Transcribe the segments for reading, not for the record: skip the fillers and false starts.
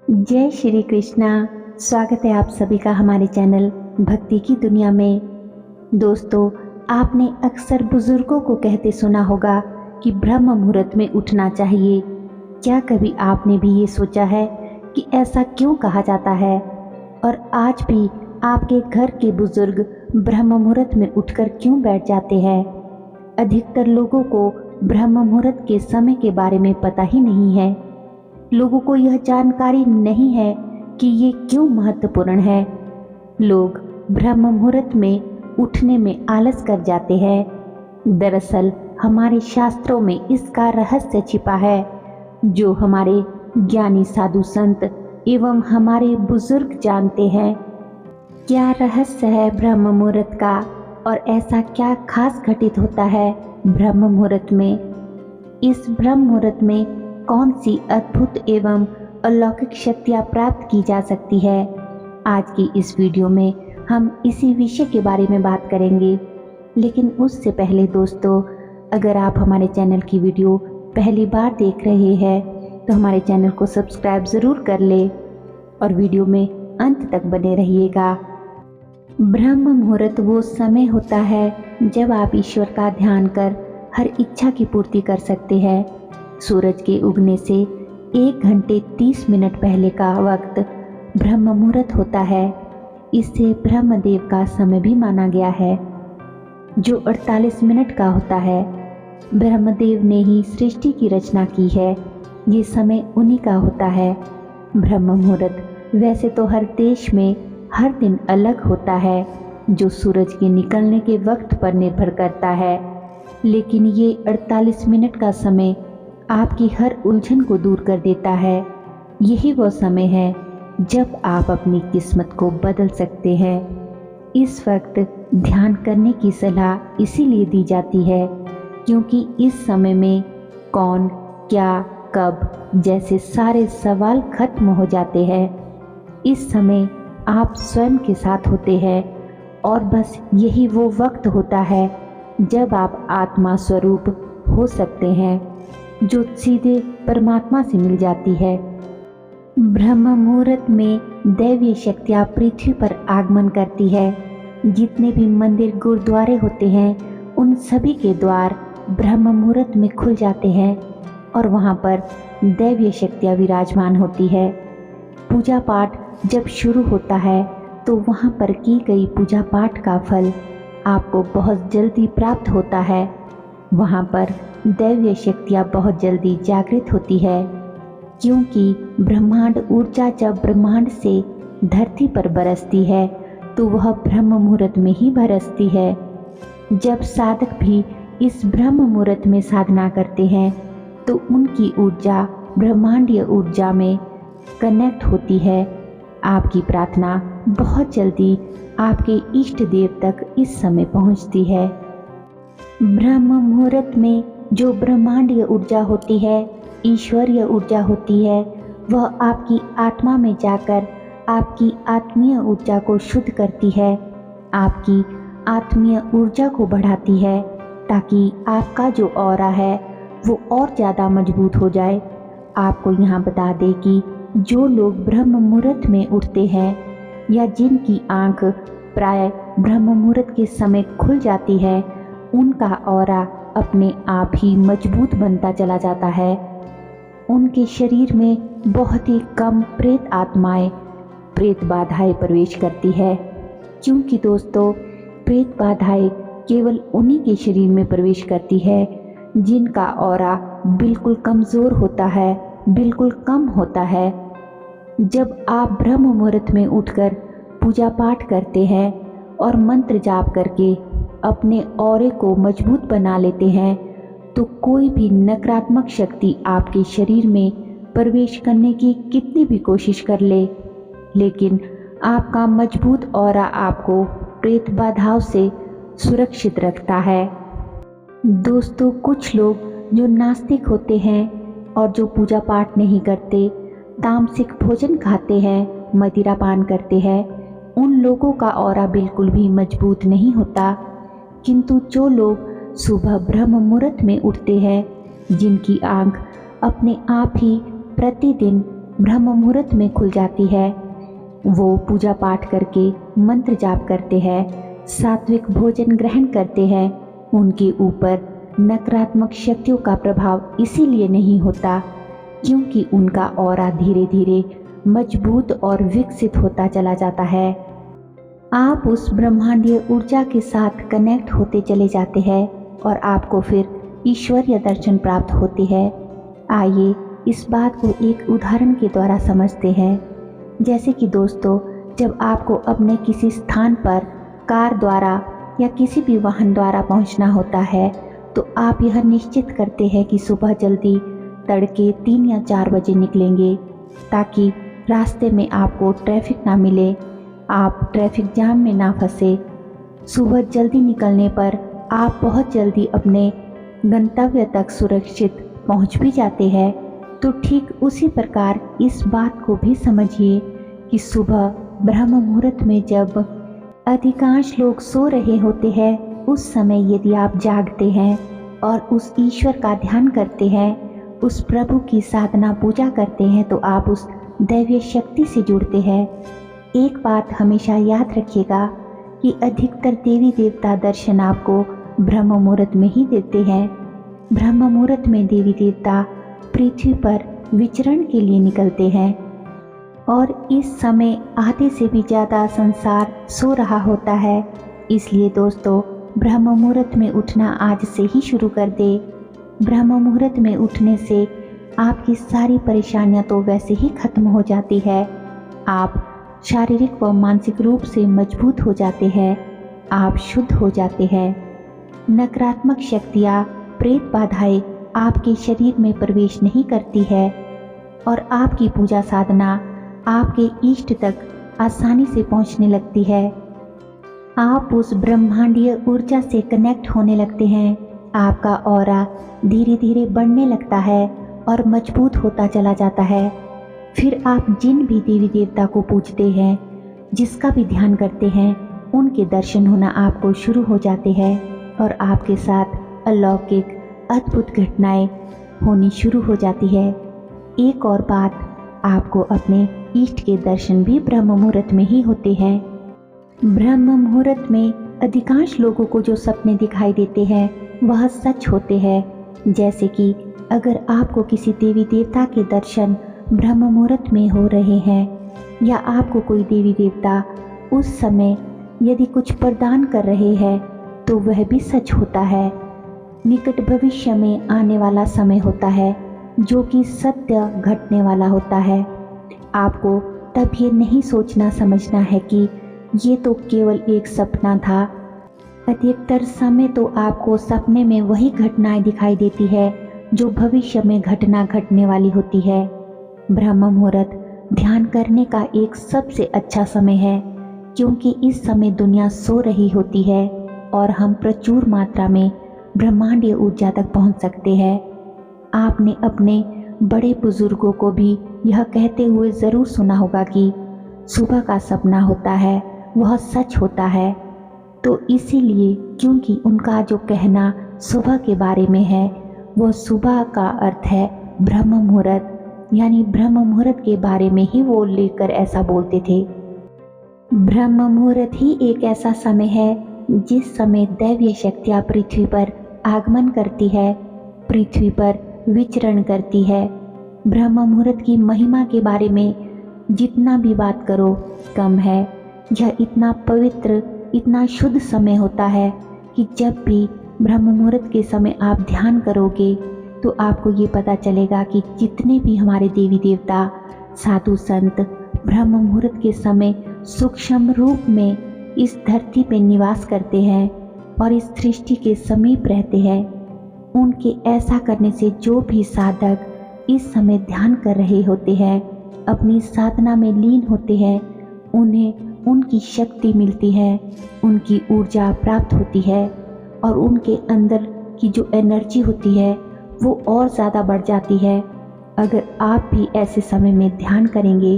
जय श्री कृष्णा। स्वागत है आप सभी का हमारे चैनल भक्ति की दुनिया में। दोस्तों, आपने अक्सर बुजुर्गों को कहते सुना होगा कि ब्रह्म मुहूर्त में उठना चाहिए। क्या कभी आपने भी ये सोचा है कि ऐसा क्यों कहा जाता है और आज भी आपके घर के बुजुर्ग ब्रह्म मुहूर्त में उठकर क्यों बैठ जाते हैं? अधिकतर लोगों को ब्रह्म मुहूर्त के समय के बारे में पता ही नहीं है। लोगों को यह जानकारी नहीं है कि ये क्यों महत्वपूर्ण है। लोग ब्रह्म मुहूर्त में उठने में आलस कर जाते हैं। दरअसल हमारे शास्त्रों में इसका रहस्य छिपा है, जो हमारे ज्ञानी साधु संत एवं हमारे बुजुर्ग जानते हैं। क्या रहस्य है ब्रह्म मुहूर्त का और ऐसा क्या खास घटित होता है ब्रह्म मुहूर्त में? इस ब्रह्म मुहूर्त में कौन सी अद्भुत एवं अलौकिक शक्तियाँ प्राप्त की जा सकती है? आज की इस वीडियो में हम इसी विषय के बारे में बात करेंगे। लेकिन उससे पहले दोस्तों, अगर आप हमारे चैनल की वीडियो पहली बार देख रहे हैं तो हमारे चैनल को सब्सक्राइब ज़रूर कर ले और वीडियो में अंत तक बने रहिएगा। ब्रह्म मुहूर्त वो समय होता है जब आप ईश्वर का ध्यान कर हर इच्छा की पूर्ति कर सकते हैं। सूरज के उगने से 1 घंटे 30 मिनट पहले का वक्त ब्रह्म मुहूर्त होता है। इसे ब्रह्मदेव का समय भी माना गया है, जो 48 मिनट का होता है। ब्रह्मदेव ने ही सृष्टि की रचना की है। ये समय उन्हीं का होता है। ब्रह्म मुहूर्त वैसे तो हर देश में हर दिन अलग होता है, जो सूरज के निकलने के वक्त पर निर्भर करता है। लेकिन ये 48 मिनट का समय आपकी हर उलझन को दूर कर देता है। यही वो समय है जब आप अपनी किस्मत को बदल सकते हैं। इस वक्त ध्यान करने की सलाह इसीलिए दी जाती है क्योंकि इस समय में कौन, क्या, कब जैसे सारे सवाल खत्म हो जाते हैं। इस समय आप स्वयं के साथ होते हैं और बस यही वो वक्त होता है जब आप आत्मा स्वरूप हो सकते हैं, जो सीधे परमात्मा से मिल जाती है। ब्रह्म मुहूर्त में दैवीय शक्तियाँ पृथ्वी पर आगमन करती है। जितने भी मंदिर गुरुद्वारे होते हैं, उन सभी के द्वार ब्रह्म मुहूर्त में खुल जाते हैं और वहाँ पर दैवीय शक्तियाँ विराजमान होती है। पूजा पाठ जब शुरू होता है तो वहाँ पर की गई पूजा पाठ का फल आपको बहुत जल्दी प्राप्त होता है। वहाँ पर दैवीय शक्तियाँ बहुत जल्दी जागृत होती है, क्योंकि ब्रह्मांड ऊर्जा जब ब्रह्मांड से धरती पर बरसती है तो वह ब्रह्म मुहूर्त में ही बरसती है। जब साधक भी इस ब्रह्म मुहूर्त में साधना करते हैं तो उनकी ऊर्जा ब्रह्मांडीय ऊर्जा में कनेक्ट होती है। आपकी प्रार्थना बहुत जल्दी आपके इष्ट देव तक इस समय पहुंचती है। ब्रह्म मुहूर्त में जो ब्रह्मांडीय ऊर्जा होती है, ईश्वरीय ऊर्जा होती है, वह आपकी आत्मा में जाकर आपकी आत्मीय ऊर्जा को शुद्ध करती है, आपकी आत्मीय ऊर्जा को बढ़ाती है, ताकि आपका जो ऑरा है वो और ज़्यादा मजबूत हो जाए। आपको यहाँ बता दें कि जो लोग ब्रह्म मुहूर्त में उठते हैं या जिनकी आंख प्राय ब्रह्म मुहूर्त के समय खुल जाती है, उनका ऑरा अपने आप ही मजबूत बनता चला जाता है। उनके शरीर में बहुत ही कम प्रेत आत्माएं, प्रेत बाधाएं प्रवेश करती है, क्योंकि दोस्तों प्रेत बाधाएं केवल उन्हीं के शरीर में प्रवेश करती है जिनका ऑरा बिल्कुल कमज़ोर होता है, बिल्कुल कम होता है। जब आप ब्रह्म मुहूर्त में उठकर पूजा पाठ करते हैं और मंत्र जाप करके अपने ऑरे को मजबूत बना लेते हैं, तो कोई भी नकारात्मक शक्ति आपके शरीर में प्रवेश करने की कितनी भी कोशिश कर ले, लेकिन आपका मजबूत ऑरा आपको प्रेत बाधाओं से सुरक्षित रखता है। दोस्तों, कुछ लोग जो नास्तिक होते हैं और जो पूजा पाठ नहीं करते, तामसिक भोजन खाते हैं, मदिरा पान करते हैं, उन लोगों का ऑरा बिल्कुल भी मजबूत नहीं होता। किंतु जो लोग सुबह ब्रह्म मुहूर्त में उठते हैं, जिनकी आंख अपने आप ही प्रतिदिन ब्रह्म मुहूर्त में खुल जाती है। वो पूजा पाठ करके मंत्र जाप करते हैं, सात्विक भोजन ग्रहण करते हैं। उनके ऊपर नकारात्मक शक्तियों का प्रभाव इसीलिए नहीं होता क्योंकि उनका ऑरा धीरे धीरे मजबूत और विकसित होता चला जाता है। आप उस ब्रह्मांडीय ऊर्जा के साथ कनेक्ट होते चले जाते हैं और आपको फिर ईश्वरीय दर्शन प्राप्त होते हैं। आइए इस बात को एक उदाहरण के द्वारा समझते हैं। जैसे कि दोस्तों, जब आपको अपने किसी स्थान पर कार द्वारा या किसी भी वाहन द्वारा पहुंचना होता है तो आप यह निश्चित करते हैं कि सुबह जल्दी तड़के 3 या 4 बजे निकलेंगे ताकि रास्ते में आपको ट्रैफिक ना मिले, आप ट्रैफिक जाम में ना फंसे। सुबह जल्दी निकलने पर आप बहुत जल्दी अपने गंतव्य तक सुरक्षित पहुंच भी जाते हैं। तो ठीक उसी प्रकार इस बात को भी समझिए कि सुबह ब्रह्म मुहूर्त में जब अधिकांश लोग सो रहे होते हैं, उस समय यदि आप जागते हैं और उस ईश्वर का ध्यान करते हैं, उस प्रभु की साधना पूजा करते हैं तो आप उस दैवीय शक्ति से जुड़ते हैं। एक बात हमेशा याद रखिएगा कि अधिकतर देवी देवता दर्शन आपको ब्रह्म मुहूर्त में ही देते हैं। ब्रह्म मुहूर्त में देवी देवता पृथ्वी पर विचरण के लिए निकलते हैं और इस समय आधे से भी ज़्यादा संसार सो रहा होता है। इसलिए दोस्तों, ब्रह्म मुहूर्त में उठना आज से ही शुरू कर दे। ब्रह्म मुहूर्त में उठने से आपकी सारी परेशानियां तो वैसे ही खत्म हो जाती है। आप शारीरिक व मानसिक रूप से मजबूत हो जाते हैं, आप शुद्ध हो जाते हैं। नकारात्मक शक्तियाँ, प्रेत बाधाएं आपके शरीर में प्रवेश नहीं करती है और आपकी पूजा साधना आपके इष्ट तक आसानी से पहुंचने लगती है। आप उस ब्रह्मांडीय ऊर्जा से कनेक्ट होने लगते हैं। आपका ऑरा धीरे धीरे बढ़ने लगता है और मजबूत होता चला जाता है। फिर आप जिन भी देवी देवता को पूजते हैं, जिसका भी ध्यान करते हैं, उनके दर्शन होना आपको शुरू हो जाते हैं और आपके साथ अलौकिक अद्भुत घटनाएं होनी शुरू हो जाती है। एक और बात, आपको अपने इष्ट के दर्शन भी ब्रह्म मुहूर्त में ही होते हैं। ब्रह्म मुहूर्त में अधिकांश लोगों को जो सपने दिखाई देते हैं वह सच होते हैं। जैसे कि अगर आपको किसी देवी देवता के दर्शन ब्रह्म मुहूर्त में हो रहे हैं या आपको कोई देवी देवता उस समय यदि कुछ प्रदान कर रहे हैं तो वह भी सच होता है। निकट भविष्य में आने वाला समय होता है जो कि सत्य घटने वाला होता है। आपको तब ये नहीं सोचना समझना है कि ये तो केवल एक सपना था। अधिकतर समय तो आपको सपने में वही घटनाएं दिखाई देती है जो भविष्य में घटना घटने वाली होती है। ब्रह्म मुहूर्त ध्यान करने का एक सबसे अच्छा समय है क्योंकि इस समय दुनिया सो रही होती है और हम प्रचुर मात्रा में ब्रह्मांडीय ऊर्जा तक पहुंच सकते हैं। आपने अपने बड़े बुजुर्गों को भी यह कहते हुए ज़रूर सुना होगा कि सुबह का सपना होता है वह सच होता है। तो इसीलिए क्योंकि उनका जो कहना सुबह के बारे में है, वह सुबह का अर्थ है ब्रह्म मुहूर्त, यानी ब्रह्म मुहूर्त के बारे में ही वो लेकर ऐसा बोलते थे। ब्रह्म मुहूर्त ही एक ऐसा समय है जिस समय दैवीय शक्तियाँ पृथ्वी पर आगमन करती है, पृथ्वी पर विचरण करती है। ब्रह्म मुहूर्त की महिमा के बारे में जितना भी बात करो कम है। यह इतना पवित्र, इतना शुद्ध समय होता है कि जब भी ब्रह्म मुहूर्त के समय आप ध्यान करोगे तो आपको ये पता चलेगा कि जितने भी हमारे देवी देवता, साधु संत ब्रह्म मुहूर्त के समय सूक्ष्म रूप में इस धरती पे निवास करते हैं और इस सृष्टि के समीप रहते हैं। उनके ऐसा करने से जो भी साधक इस समय ध्यान कर रहे होते हैं, अपनी साधना में लीन होते हैं, उन्हें उनकी शक्ति मिलती है, उनकी ऊर्जा प्राप्त होती है और उनके अंदर की जो एनर्जी होती है वो और ज़्यादा बढ़ जाती है। अगर आप भी ऐसे समय में ध्यान करेंगे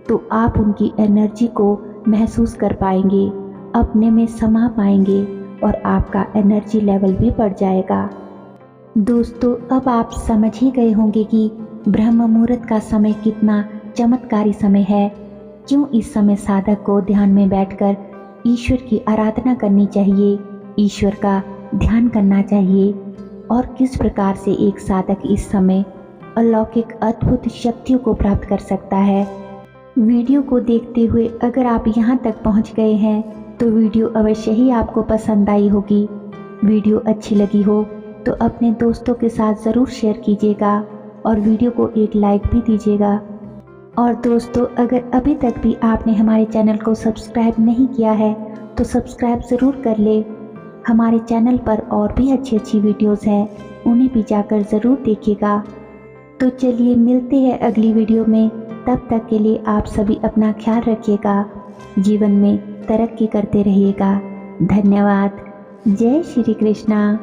तो आप उनकी एनर्जी को महसूस कर पाएंगे, अपने में समा पाएंगे और आपका एनर्जी लेवल भी बढ़ जाएगा। दोस्तों, अब आप समझ ही गए होंगे कि ब्रह्म मुहूर्त का समय कितना चमत्कारी समय है। क्यों इस समय साधक को ध्यान में बैठकर ईश्वर की आराधना करनी चाहिए, ईश्वर का ध्यान करना चाहिए और किस प्रकार से एक साधक इस समय अलौकिक अद्भुत शक्तियों को प्राप्त कर सकता है। वीडियो को देखते हुए अगर आप यहाँ तक पहुँच गए हैं तो वीडियो अवश्य ही आपको पसंद आई होगी। वीडियो अच्छी लगी हो तो अपने दोस्तों के साथ ज़रूर शेयर कीजिएगा और वीडियो को एक लाइक भी दीजिएगा। और दोस्तों, अगर अभी तक भी आपने हमारे चैनल को सब्सक्राइब नहीं किया है तो सब्सक्राइब ज़रूर कर ले। हमारे चैनल पर और भी अच्छी अच्छी वीडियोस हैं, उन्हें भी जाकर ज़रूर देखिएगा। तो चलिए मिलते हैं अगली वीडियो में। तब तक के लिए आप सभी अपना ख्याल रखिएगा, जीवन में तरक्की करते रहिएगा। धन्यवाद। जय श्री कृष्णा।